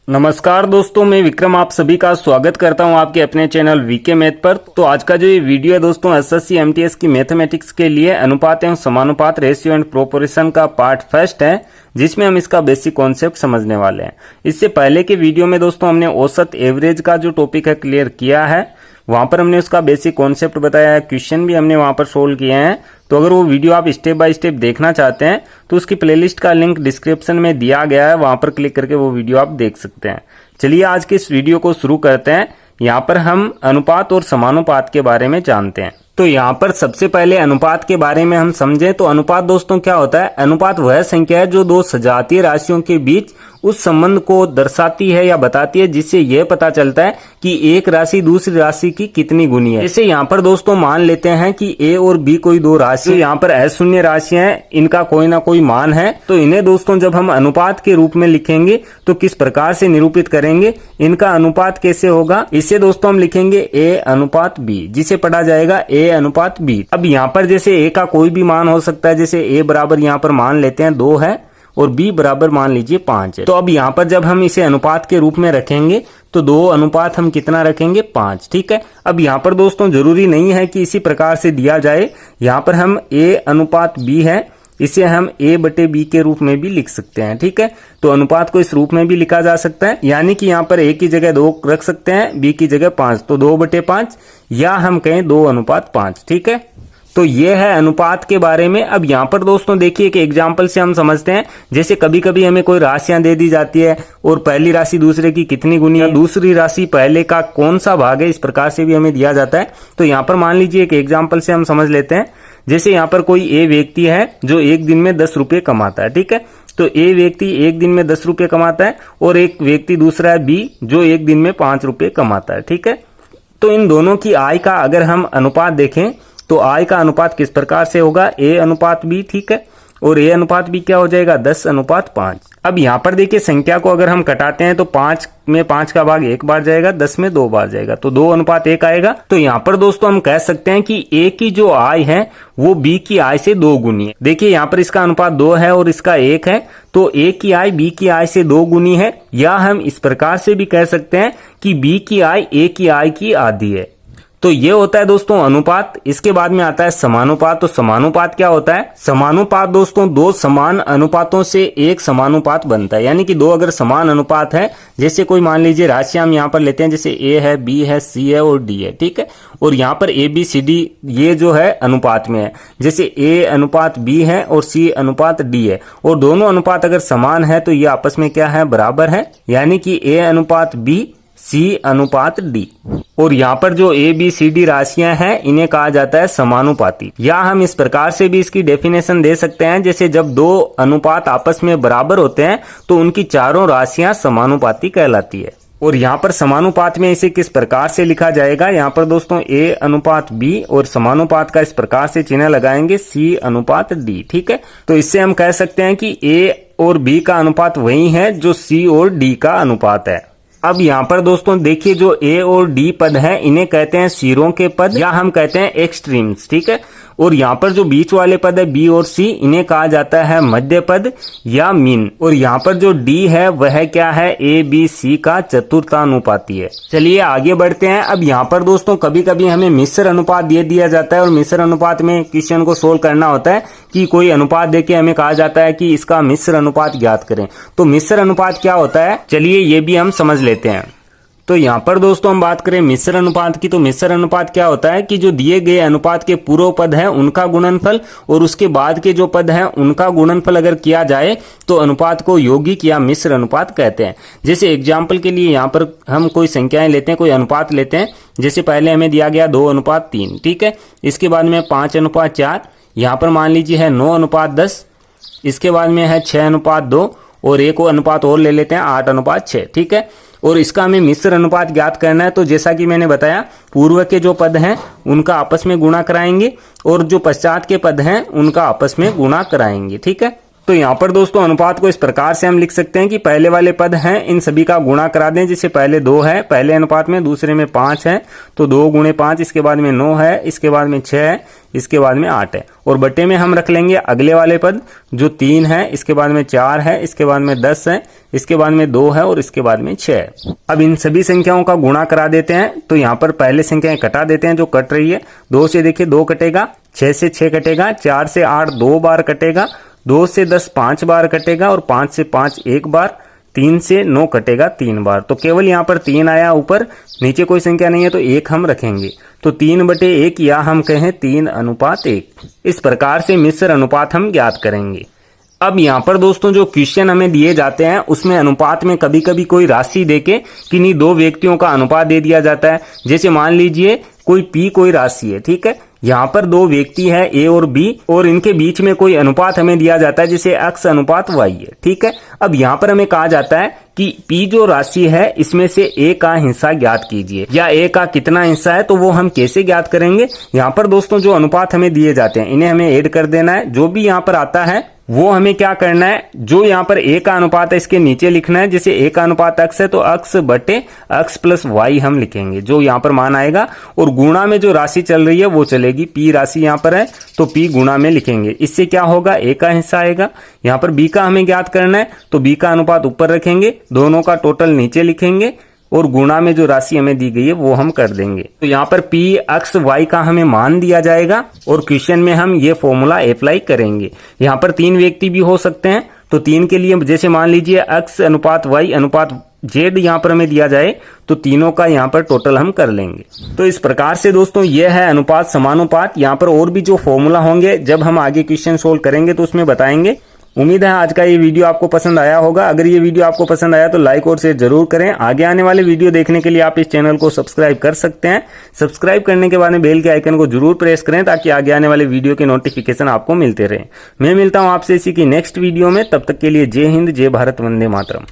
नमस्कार दोस्तों, मैं विक्रम आप सभी का स्वागत करता हूं आपके अपने चैनल वीके मैथ पर। तो आज का जो ये वीडियो है दोस्तों, एसएससी एमटीएस की मैथमेटिक्स के लिए अनुपात एवं समानुपात रेशियो एंड प्रोपोर्शन का पार्ट फर्स्ट है, जिसमें हम इसका बेसिक कॉन्सेप्ट समझने वाले हैं। इससे पहले के वीडियो में दोस्तों हमने औसत एवरेज का जो टॉपिक है क्लियर किया है, वहां पर हमने उसका बेसिक कॉन्सेप्ट बताया है, क्वेश्चन भी हमने वहां पर सोल्व किए हैं। तो अगर वो वीडियो आप स्टेप बाय स्टेप देखना चाहते हैं तो उसकी प्लेलिस्ट का लिंक डिस्क्रिप्शन में दिया गया है, वहां पर क्लिक करके वो वीडियो आप देख सकते हैं। चलिए आज के इस वीडियो को शुरू करते हैं। यहाँ पर हम अनुपात और समानुपात के बारे में जानते हैं। तो यहाँ पर सबसे पहले अनुपात के बारे में हम समझें तो अनुपात दोस्तों क्या होता है? अनुपात वह संख्या है जो दो सजातीय राशियों के बीच उस संबंध को दर्शाती है या बताती है जिससे यह पता चलता है कि एक राशि दूसरी राशि की कितनी गुनी है। जैसे यहाँ पर दोस्तों मान लेते हैं कि ए और बी कोई दो राशि, यहाँ पर अशून्य राशियां हैं, इनका कोई ना कोई मान है। तो इन्हें दोस्तों जब हम अनुपात के रूप में लिखेंगे तो किस प्रकार से निरूपित करेंगे, इनका अनुपात कैसे होगा? इसे दोस्तों हम लिखेंगे ए अनुपात बी, जिसे पढ़ा जाएगा ए अनुपात बी। अब यहाँ पर जैसे ए का कोई भी मान हो सकता है, जैसे ए बराबर यहाँ पर मान लेते हैं 2 है और b बराबर मान लीजिए 5 है। तो अब यहाँ पर जब हम इसे अनुपात के रूप में रखेंगे तो 2 अनुपात हम कितना रखेंगे? 5। ठीक है। अब यहाँ पर दोस्तों जरूरी नहीं है कि इसी प्रकार से दिया जाए। यहाँ पर हम a अनुपात b है, इसे हम a बटे b के रूप में भी लिख सकते हैं। ठीक है। तो अनुपात को इस रूप में भी लिखा जा सकता है, यानी कि यहाँ पर a की जगह 2 रख सकते हैं, b की जगह 5, तो 2 बटे 5, या हम कहें 2 अनुपात 5। ठीक है। तो ये है अनुपात के बारे में। अब यहाँ पर दोस्तों देखिए कि एग्जाम्पल से हम समझते हैं। जैसे कभी कभी हमें कोई राशियां दे दी जाती है और पहली राशि दूसरे की कितनी गुनी है, दूसरी राशि पहले का कौन सा भाग है, इस प्रकार से भी हमें दिया जाता है। तो यहाँ पर मान लीजिए एक एग्जाम्पल से हम समझ लेते हैं। जैसे यहाँ पर कोई ए व्यक्ति है जो एक दिन में 10 रुपये कमाता है। ठीक है। तो ए व्यक्ति एक दिन में 10 रुपये कमाता है और एक व्यक्ति दूसरा है बी जो एक दिन में 5 रुपये कमाता है। ठीक है। तो इन दोनों की आय का अगर हम अनुपात देखें तो आय का अनुपात किस प्रकार से होगा? ए अनुपात बी। ठीक है। और ए अनुपात बी क्या हो जाएगा? 10 अनुपात 5। अब यहाँ पर देखिए संख्या को अगर हम कटाते हैं तो 5 में 5 का भाग 1 बार जाएगा, 10 में 2 बार जाएगा, तो 2 अनुपात 1 आएगा। तो यहाँ पर दोस्तों हम कह सकते हैं कि ए की जो आय है वो बी की आय से 2 गुनी है। देखिए यहाँ पर इसका अनुपात 2 है और इसका 1 है, तो ए की आय बी की आय से 2 गुनी है। या हम इस प्रकार से भी कह सकते हैं कि बी की आय ए की आय की आधी है। तो ये होता है दोस्तों अनुपात। इसके बाद में आता है समानुपात। तो समानुपात क्या होता है? समानुपात दोस्तों दो समान अनुपातों से एक समानुपात बनता है, यानी कि दो अगर समान अनुपात है, जैसे कोई मान लीजिए राशियां हम यहाँ पर लेते हैं, जैसे ए है, बी है, सी है और डी है। ठीक है। और यहाँ पर ए बी सी डी ये जो है अनुपात में है, जैसे ए अनुपात बी है और सी अनुपात डी है, और दोनों अनुपात अगर समान है तो ये आपस में क्या है? बराबर है, यानी कि ए अनुपात बी सी अनुपात डी। और यहाँ पर जो ए बी सी डी राशियां हैं इन्हें कहा जाता है समानुपाती। या हम इस प्रकार से भी इसकी डेफिनेशन दे सकते हैं, जैसे जब दो अनुपात आपस में बराबर होते हैं तो उनकी चारों राशियां समानुपाती कहलाती है। और यहाँ पर समानुपात में इसे किस प्रकार से लिखा जाएगा? यहाँ पर दोस्तों ए अनुपात बी और समानुपात का इस प्रकार से चिन्ह लगाएंगे सी अनुपात डी। ठीक है। तो इससे हम कह सकते हैं कि ए और बी का अनुपात वही है जो सी और डी का अनुपात है। अब यहाँ पर दोस्तों देखिए जो ए और डी पद हैं इन्हें कहते हैं सिरों के पद, या हम कहते हैं एक्सट्रीम्स। ठीक है। और यहाँ पर जो बीच वाले पद है बी और सी, इन्हें कहा जाता है मध्य पद या मीन। और यहाँ पर जो डी है वह क्या है? ए बी सी का चतुर्थानुपाती है। चलिए आगे बढ़ते हैं। अब यहाँ पर दोस्तों कभी कभी हमें मिश्र अनुपात दे दिया जाता है और मिश्र अनुपात में क्वेश्चन को सोल्व करना होता है कि कोई अनुपात देके हमें कहा जाता है कि इसका मिश्र अनुपात ज्ञात करें। तो मिश्र अनुपात क्या होता है, चलिए ये भी हम समझ लेते हैं। तो यहाँ पर दोस्तों हम बात करें मिश्र अनुपात की, तो मिश्र अनुपात क्या होता है कि जो दिए गए अनुपात के पूर्व पद हैं उनका गुणनफल और उसके बाद के जो पद हैं उनका गुणनफल अगर किया जाए तो अनुपात को यौगिक या मिश्र अनुपात कहते हैं। जैसे एग्जाम्पल के लिए यहाँ पर हम कोई संख्याएं लेते हैं, कोई अनुपात लेते हैं। जैसे पहले हमें दिया गया 2 अनुपात 3। ठीक है। इसके बाद में 5 अनुपात 4, यहाँ पर मान लीजिए है 9 अनुपात 10, इसके बाद में है 6 अनुपात 2 और एक अनुपात और ले लेते हैं 8 अनुपात 6। ठीक है। और इसका हमें मिश्र अनुपात ज्ञात करना है। तो जैसा कि मैंने बताया पूर्व के जो पद हैं उनका आपस में गुणा कराएंगे और जो पश्चात के पद हैं उनका आपस में गुणा कराएंगे। ठीक है। तो यहाँ पर दोस्तों अनुपात को इस प्रकार से हम लिख सकते हैं कि पहले वाले पद हैं इन सभी का गुणा करा दें। जैसे पहले 2 है पहले अनुपात में, दूसरे में 5 है तो 2 गुणे 5, इसके बाद में 9 है, इसके बाद में 6 है, इसके बाद में 8 है, और बटे में हम रख लेंगे अगले वाले पद जो 3 है, इसके बाद में 4 है, इसके बाद में 10 है, इसके बाद में 2 है और इसके बाद में 6 है। अब इन सभी संख्याओं का गुणा करा देते हैं, तो यहाँ पर पहले संख्याएं कटा देते हैं जो कट रही है। 2 से देखिए 2 कटेगा, 6 से 6 कटेगा, 4 से 8 2 बार कटेगा, 2 से 10 5 बार कटेगा और 5 से 5 1 बार, 3 से 9 कटेगा 3 बार। तो केवल यहाँ पर 3 आया ऊपर, नीचे कोई संख्या नहीं है तो 1 हम रखेंगे। तो 3/1 या हम कहें 3:1। इस प्रकार से मिश्र अनुपात हम ज्ञात करेंगे। अब यहाँ पर दोस्तों जो क्वेश्चन हमें दिए जाते हैं उसमें अनुपात में कभी कभी कोई राशि देके किन्हीं दो व्यक्तियों का अनुपात दे दिया जाता है। जैसे मान लीजिए कोई P कोई राशि है, ठीक है, यहाँ पर दो व्यक्ति है A और B और इनके बीच में कोई अनुपात हमें दिया जाता है जैसे x अनुपात y है, ठीक है। अब यहाँ पर हमें कहा जाता है कि P जो राशि है इसमें से A का हिस्सा ज्ञात कीजिए, या A का कितना हिस्सा है, तो वो हम कैसे ज्ञात करेंगे। यहाँ पर दोस्तों जो अनुपात हमें दिए जाते हैं इन्हें हमें ऐड कर देना है। जो भी यहाँ पर आता है वो हमें क्या करना है, जो यहाँ पर A का अनुपात है इसके नीचे लिखना है। जैसे A का अनुपात x है तो x/x + y हम लिखेंगे जो यहाँ पर मान आएगा, और गुणा में जो राशि चल रही है वो चलेगी। P राशि यहाँ पर है तो P गुणा में लिखेंगे। इससे क्या होगा, A का हिस्सा आएगा। यहाँ पर B का हमें ज्ञात करना है तो B का अनुपात ऊपर रखेंगे, दोनों का टोटल नीचे लिखेंगे और गुणा में जो राशि हमें दी गई है वो हम कर देंगे। तो यहाँ पर P x y का हमें मान दिया जाएगा और क्वेश्चन में हम ये फॉर्मूला अप्लाई करेंगे। यहाँ पर 3 व्यक्ति भी हो सकते हैं, तो 3 के लिए जैसे मान लीजिए x अनुपात y अनुपात z यहाँ पर हमें दिया जाए तो तीनों का यहाँ पर टोटल हम कर लेंगे। तो इस प्रकार से दोस्तों ये है अनुपात समानुपात। यहाँ पर और भी जो फॉर्मूला होंगे जब हम आगे क्वेश्चन सोल्व करेंगे तो उसमें बताएंगे। उम्मीद है आज का ये वीडियो आपको पसंद आया होगा। अगर ये वीडियो आपको पसंद आया तो लाइक और शेयर जरूर करें। आगे आने वाले वीडियो देखने के लिए आप इस चैनल को सब्सक्राइब कर सकते हैं। सब्सक्राइब करने के बाद में बेल के आइकन को जरूर प्रेस करें ताकि आगे आने वाले वीडियो के नोटिफिकेशन आपको मिलते रहे। मैं मिलता हूं आपसे इसी की नेक्स्ट वीडियो में, तब तक के लिए जय हिंद, जय भारत, वंदे मातरम।